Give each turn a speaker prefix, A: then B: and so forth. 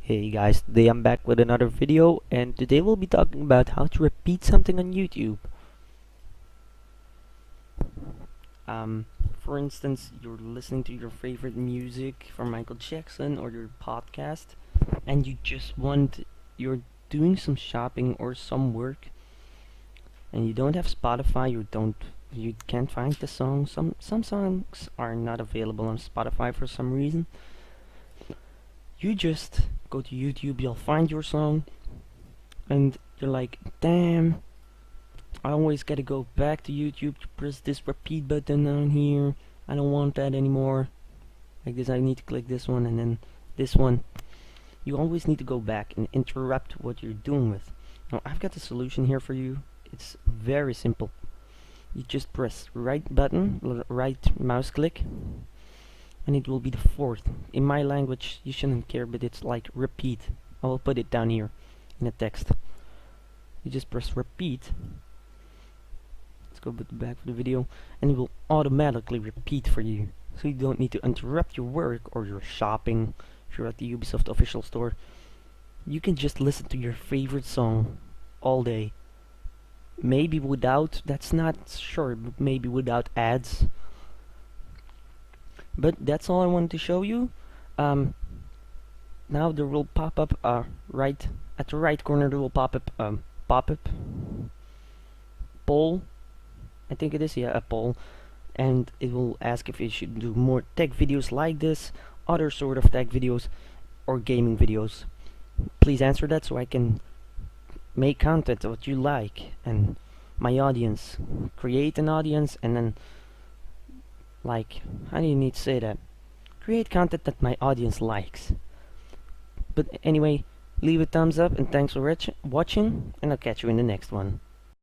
A: Hey guys, today I'm back with another video, and today we'll be talking about how to repeat something on YouTube. For instance, you're listening to your favorite music from Michael Jackson or your podcast, and you're doing some shopping or some work, and you don't have Spotify, you can't find the song. Some songs are not available on Spotify for some reason. You just go to YouTube, you'll find your song, and you're like, damn, I always gotta go back to YouTube to press this repeat button down here. I don't want that anymore. Like this, I need to click this one and then this one. You always need to go back and interrupt what you're doing with. Now, I've got a solution here for you. It's very simple. You just press right button, right mouse click, and it will be the fourth. In my language, you shouldn't care, but it's like repeat. I will put it down here in the text. You just press repeat. Let's go back to the video, and it will automatically repeat for you. So you don't need to interrupt your work or your shopping. If you're at the Ubisoft official store, you can just listen to your favorite song all day. Maybe without, that's not sure, but maybe without ads. But that's all I wanted to show you. Now there will pop up right at the right corner. There will pop up poll. I think it is, yeah, a poll, and it will ask if you should do more tech videos like this, other sort of tech videos, or gaming videos. Please answer that so I can make content that you like and my audience, create an audience, and then, like, how do you need to say that? Create content that my audience likes. But anyway, leave a thumbs up and thanks for watching, and I'll catch you in the next one.